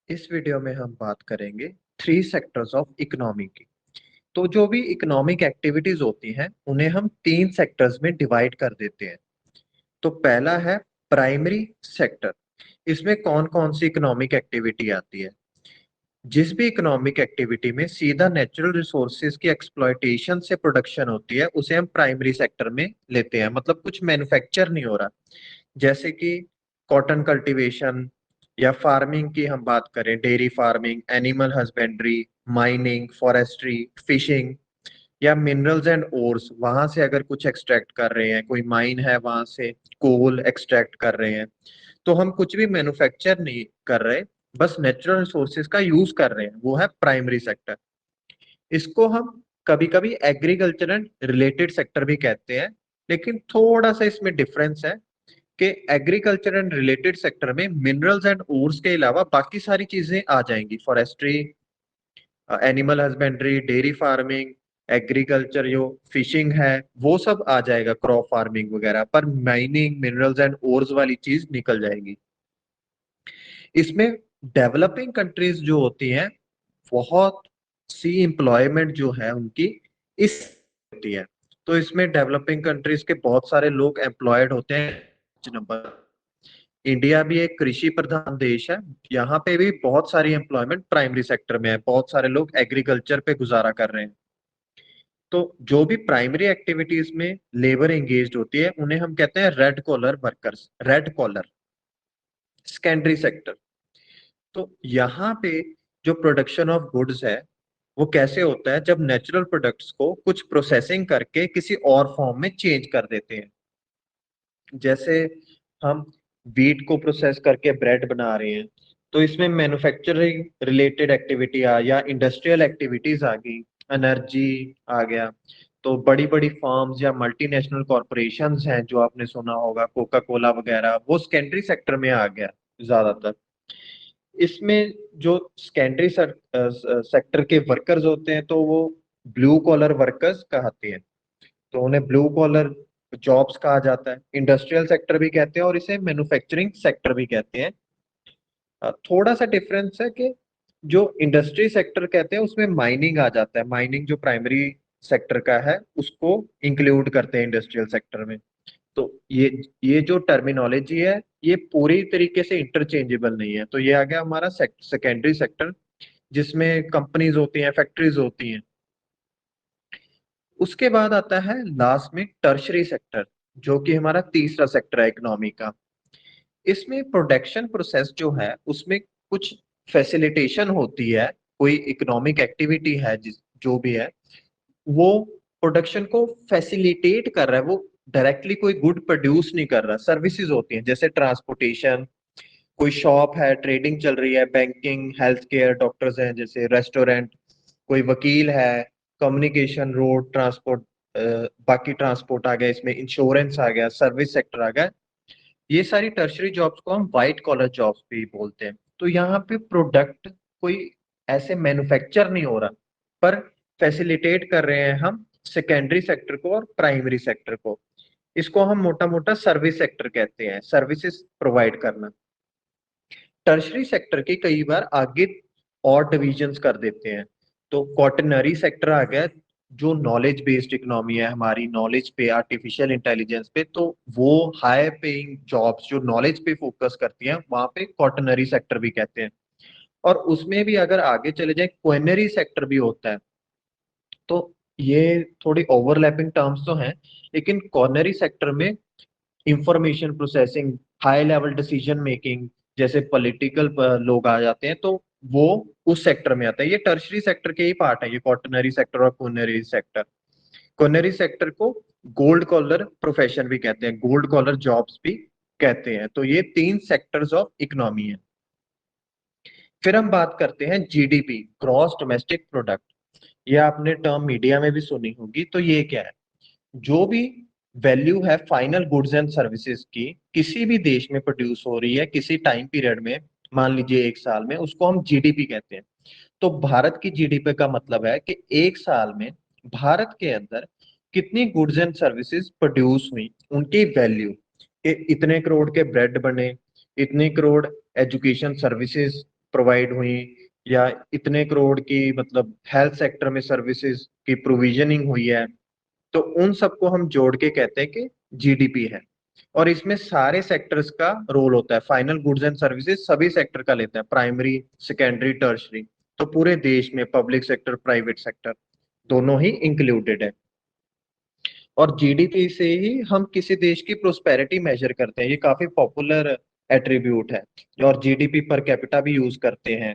इस वीडियो में हम बात करेंगे थ्री सेक्टर्स ऑफ इकोनॉमी की। तो जो भी इकोनॉमिक एक्टिविटीज होती हैं उन्हें हम तीन सेक्टर्स में डिवाइड कर देते हैं। तो पहला है प्राइमरी सेक्टर। इसमें कौन कौन सी इकोनॉमिक एक्टिविटी आती है? जिस भी इकोनॉमिक एक्टिविटी में सीधा नेचुरल रिसोर्सेज की एक्सप्लॉयटेशन से प्रोडक्शन होती है उसे हम प्राइमरी सेक्टर में लेते हैं। मतलब कुछ मैन्युफैक्चर नहीं हो रहा, जैसे कि कॉटन कल्टीवेशन या फार्मिंग की हम बात करें, dairy farming, animal husbandry, mining, forestry, fishing या मिनरल्स एंड ओर्स, वहां से अगर कुछ एक्सट्रैक्ट कर रहे हैं, कोई माइन है वहां से कोल एक्सट्रैक्ट कर रहे हैं, तो हम कुछ भी मैन्युफैक्चर नहीं कर रहे, बस नेचुरल रिसोर्सेज का यूज कर रहे हैं, वो है प्राइमरी सेक्टर। इसको हम कभी कभी एग्रीकल्चर एंड रिलेटेड सेक्टर भी कहते हैं, लेकिन थोड़ा सा इसमें डिफरेंस है कि एग्रीकल्चर एंड रिलेटेड सेक्टर में मिनरल्स एंड ओर्स के अलावा बाकी सारी चीजें आ जाएंगी। Forestry, animal husbandry, dairy farming, agriculture, जो फिशिंग है वो सब आ जाएगा, क्रॉप फार्मिंग वगैरह, पर माइनिंग, मिनरल्स एंड ओर्स वाली चीज निकल जाएगी। इसमें डेवलपिंग कंट्रीज जो होती हैं, बहुत सी एम्प्लॉयमेंट जो है उनकी इस होती है। तो इसमें डेवलपिंग कंट्रीज के बहुत सारे लोग एम्प्लॉयड होते हैं। नंबर, इंडिया भी एक कृषि प्रधान देश है, यहाँ पे भी बहुत सारी एम्प्लॉयमेंट प्राइमरी सेक्टर में है, बहुत सारे लोग एग्रीकल्चर पे गुजारा कर रहे हैं। तो जो भी प्राइमरी एक्टिविटीज में लेबर एंगेज होती है उन्हें हम कहते हैं red collar workers, red collar. Secondary sector, तो यहाँ पे जो प्रोडक्शन ऑफ गुड्स है वो कैसे होता है, जब नेचुरल प्रोडक्ट्स को कुछ प्रोसेसिंग करके किसी और फॉर्म में चेंज कर देते हैं। जैसे हम वीट को प्रोसेस करके ब्रेड बना रहे हैं, तो इसमें मैन्युफैक्चरिंग रिलेटेड एक्टिविटी या इंडस्ट्रियल एक्टिविटीज आ गई, एनर्जी आ गया। तो बड़ी बड़ी फर्म्स या मल्टीनेशनल कॉरपोरेशंस हैं जो आपने सुना होगा, कोका कोला वगैरह, वो सेकेंडरी सेक्टर में आ गया ज्यादातर। इसमें जो सेकेंडरी सेक्टर के वर्कर्स होते हैं तो वो ब्लू कॉलर वर्कर्स कहते हैं, तो उन्हें ब्लू कॉलर जॉब्स कहा जाता है। इंडस्ट्रियल सेक्टर भी कहते हैं और इसे मैन्युफैक्चरिंग सेक्टर भी कहते हैं। थोड़ा सा डिफरेंस है कि जो इंडस्ट्री सेक्टर कहते हैं उसमें माइनिंग आ जाता है, माइनिंग जो प्राइमरी सेक्टर का है उसको इंक्लूड करते हैं इंडस्ट्रियल सेक्टर में। तो ये जो टर्मिनोलॉजी है ये पूरी तरीके से इंटरचेंजेबल नहीं है। तो ये आ गया हमारा सेकेंडरी सेक्टर, जिसमें कंपनीज होती हैं, फैक्ट्रीज होती हैं। उसके बाद आता है लास्ट में टर्शरी सेक्टर, जो कि हमारा तीसरा सेक्टर है इकोनॉमी का। इसमें प्रोडक्शन प्रोसेस जो है उसमें कुछ फैसिलिटेशन होती है, कोई इकोनॉमिक एक्टिविटी है जिस जो भी है वो प्रोडक्शन को फैसिलिटेट कर रहा है, वो डायरेक्टली कोई गुड प्रोड्यूस नहीं कर रहा। सर्विसेज होती हैं जैसे ट्रांसपोर्टेशन, कोई शॉप है, ट्रेडिंग चल रही है, बैंकिंग, हेल्थ केयर, डॉक्टर्स हैं, जैसे रेस्टोरेंट, कोई वकील है, कम्युनिकेशन, रोड ट्रांसपोर्ट, बाकी ट्रांसपोर्ट आ गया, इसमें इंश्योरेंस आ गया, सर्विस सेक्टर आ गया। ये सारी टर्शरी जॉब्स को हम व्हाइट कॉलर जॉब्स भी बोलते हैं। तो यहाँ पे प्रोडक्ट कोई ऐसे मैन्युफैक्चर नहीं हो रहा, पर फैसिलिटेट कर रहे हैं हम सेकेंडरी सेक्टर को और प्राइमरी सेक्टर को। इसको हम मोटा मोटा सर्विस सेक्टर कहते हैं, सर्विसेज प्रोवाइड करना। टर्शरी सेक्टर के कई बार आगे और डिविजन्स कर देते हैं। तो क्वाटरनरी सेक्टर आ गया, जो नॉलेज बेस्ड इकोनॉमी है हमारी, नॉलेज पे, आर्टिफिशियल इंटेलिजेंस पे, तो वो हाई पेइंग जॉब्स जो नॉलेज पे फोकस करती हैं वहां पे क्वाटरनरी सेक्टर भी कहते हैं। और उसमें भी अगर आगे चले जाए क्वेनरी सेक्टर भी होता है। तो ये थोड़ी ओवरलैपिंग टर्म्स तो हैं, लेकिन कॉर्नरी सेक्टर में information processing, high level decision making, जैसे पॉलिटिकल लोग आ जाते हैं, तो वो उस सेक्टर में आता है। ये टर्शरी सेक्टर के ही पार्ट है, ये क्वाटरनरी सेक्टर और कोनरी सेक्टर। कोनरी सेक्टर को गोल्ड कॉलर प्रोफेशन भी कहते हैं, गोल्ड कॉलर जॉब्स भी कहते हैं। तो ये तीन सेक्टर्स ऑफ इकोनॉमी है। फिर हम बात करते हैं जीडीपी, ग्रॉस डोमेस्टिक प्रोडक्ट। ये आपने टर्म मीडिया में भी सुनी होगी। तो ये क्या है? जो भी वैल्यू है फाइनल गुड्स एंड सर्विसेज की, किसी भी देश में प्रोड्यूस हो रही है किसी टाइम पीरियड में, मान लीजिए एक साल में, उसको हम जीडीपी कहते हैं। तो भारत की जीडीपी का मतलब है कि एक साल में भारत के अंदर कितनी गुड्स एंड सर्विसेज प्रोड्यूस हुई, उनकी वैल्यू, कि इतने करोड़ के ब्रेड बने, इतने करोड़ एजुकेशन सर्विसेज प्रोवाइड हुई, या इतने करोड़ की मतलब हेल्थ सेक्टर में सर्विसेज की प्रोविजनिंग हुई है, तो उन सबको हम जोड़ के कहते हैं कि जीडीपी है। और इसमें सारे सेक्टर्स का रोल होता है, फाइनल गुड्स एंड सर्विसेज सभी सेक्टर का लेता है, प्राइमरी, सेकेंडरी, टर्शरी। तो पूरे देश में पब्लिक सेक्टर, प्राइवेट सेक्टर दोनों ही इंक्लूडेड है। और जीडीपी से ही हम किसी देश की प्रोस्पेरिटी मेजर करते हैं, ये काफी पॉपुलर एट्रीब्यूट है। और जीडीपी पर कैपिटा भी यूज करते हैं,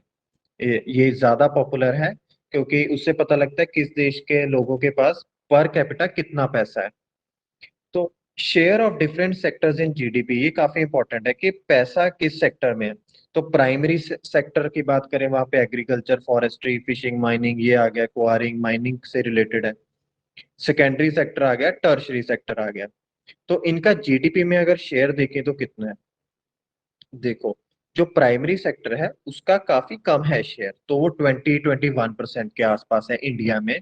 ये ज्यादा पॉपुलर है, क्योंकि उससे पता लगता है किस देश के लोगों के पास पर कैपिटा कितना पैसा है। तो share of different sectors in GDP, ये काफी इंपॉर्टेंट है कि पैसा किस सेक्टर में है। तो प्राइमरी सेक्टर की बात करें, वहां पे एग्रीकल्चर, फॉरेस्ट्री, फिशिंग, माइनिंग ये आ गया, क्वारिंग माइनिंग से रिलेटेड है। सेकेंडरी सेक्टर आ गया, टर्शरी सेक्टर आ गया। तो इनका जीडीपी में अगर शेयर देखें तो कितना है, देखो, जो प्राइमरी सेक्टर है उसका काफी कम है शेयर, तो वो 20-21% के आसपास है इंडिया में।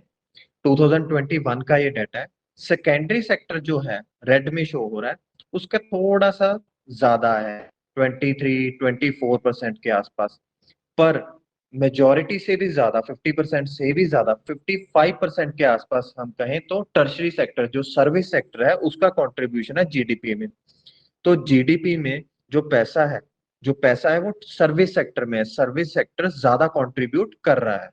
2021 का ये डाटा है। सेकेंडरी सेक्टर जो है, रेड में शो हो रहा है, उसका थोड़ा सा ज्यादा है, 23-24% के आसपास। पर मेजोरिटी से भी ज्यादा, 50% से भी ज्यादा, 55% के आसपास हम कहें तो टर्शरी सेक्टर जो सर्विस सेक्टर है उसका कंट्रीब्यूशन है जीडीपी में। तो जीडीपी में जो पैसा है वो सर्विस सेक्टर में है, सर्विस सेक्टर ज्यादा कंट्रीब्यूट कर रहा है।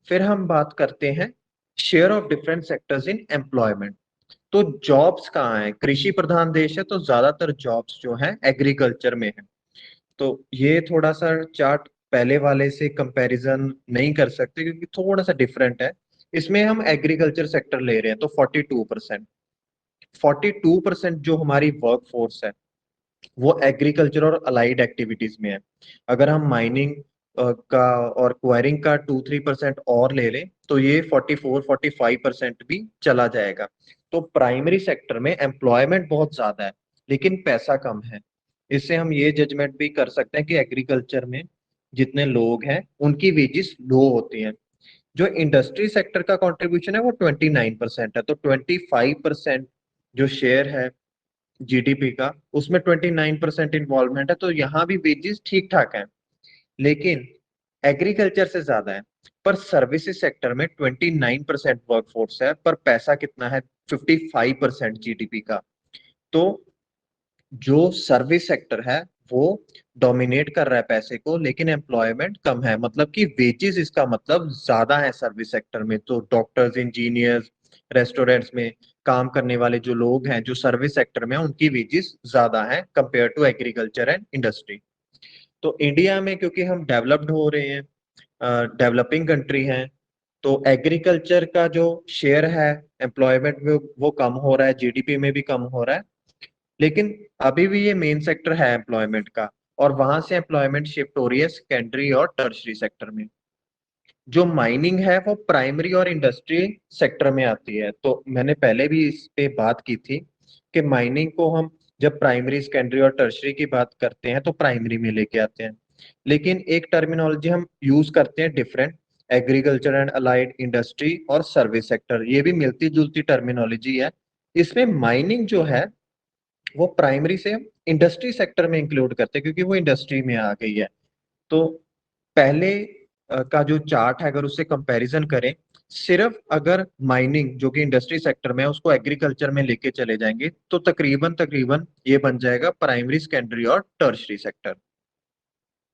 फिर हम बात करते हैं share of different sectors in employment. तो जॉब्स कहाँ है, कृषि प्रधान देश है, तो ज्यादातर जॉब्स जो हैं एग्रीकल्चर में है। तो ये थोड़ा सा चार्ट पहले वाले से कंपैरिजन नहीं कर सकते, क्योंकि थोड़ा सा डिफरेंट है। इसमें हम एग्रीकल्चर सेक्टर ले रहे हैं, तो 42%, 42% जो हमारी वर्क फोर्स है वो एग्रीकल्चर और अलाइड एक्टिविटीज में है। अगर हम माइनिंग का और क्वायरिंग का 2-3% और ले लें तो ये 44-45% भी चला जाएगा। तो प्राइमरी सेक्टर में एम्प्लॉयमेंट बहुत ज्यादा है, लेकिन पैसा कम है। इससे हम ये जजमेंट भी कर सकते हैं कि एग्रीकल्चर में जितने लोग हैं उनकी वेजेस लो होती हैं। जो इंडस्ट्री सेक्टर का कंट्रीब्यूशन है वो 29% है, तो 25% जो शेयर है जीडीपी का, उसमें 29% इन्वॉल्वमेंट है, तो यहाँ भी वेजेस ठीक ठाक है, लेकिन एग्रीकल्चर से ज्यादा है। पर सर्विसेज सेक्टर में 29% वर्कफोर्स है, पर पैसा कितना है, 55% जीडीपी का। तो जो सर्विस सेक्टर है वो डोमिनेट कर रहा है पैसे को, लेकिन एम्प्लॉयमेंट कम है, मतलब कि वेजेस इसका मतलब ज्यादा है सर्विस सेक्टर में। तो डॉक्टर्स, इंजीनियर्स, रेस्टोरेंट्स में काम करने वाले जो लोग हैं जो सर्विस सेक्टर में हैं, उनकी वेजेस ज्यादा है compare to agriculture and industry. तो इंडिया में क्योंकि हम डेवलप्ड हो रहे हैं, डेवलपिंग कंट्री हैं, तो एग्रीकल्चर का जो शेयर है एम्प्लॉयमेंट में वो कम हो रहा है, जीडीपी में भी कम हो रहा है। लेकिन अभी भी ये मेन सेक्टर है एम्प्लॉयमेंट का, और वहां से एम्प्लॉयमेंट शिफ्ट हो रही है सेकेंडरी और टर्शरी सेक्टर में। जो माइनिंग है वो प्राइमरी और इंडस्ट्री सेक्टर में आती है। तो मैंने पहले भी इस पे बात की थी कि माइनिंग को हम जब प्राइमरी, सेकेंडरी और टर्शरी की बात करते हैं तो प्राइमरी में लेके आते हैं। लेकिन एक टर्मिनोलॉजी हम यूज करते हैं different, agriculture and allied industry और सर्विस सेक्टर, ये भी मिलती जुलती टर्मिनोलॉजी है। इसमें माइनिंग जो है वो प्राइमरी से इंडस्ट्री सेक्टर में इंक्लूड करते हैं, क्योंकि वो इंडस्ट्री में आ गई है। तो पहले का जो चार्ट है अगर उससे कंपैरिजन करें, सिर्फ अगर माइनिंग जो कि इंडस्ट्री सेक्टर में है उसको एग्रीकल्चर में लेके चले जाएंगे तो तकरीबन तकरीबन ये बन जाएगा प्राइमरी, सेकेंडरी और टर्शरी सेक्टर।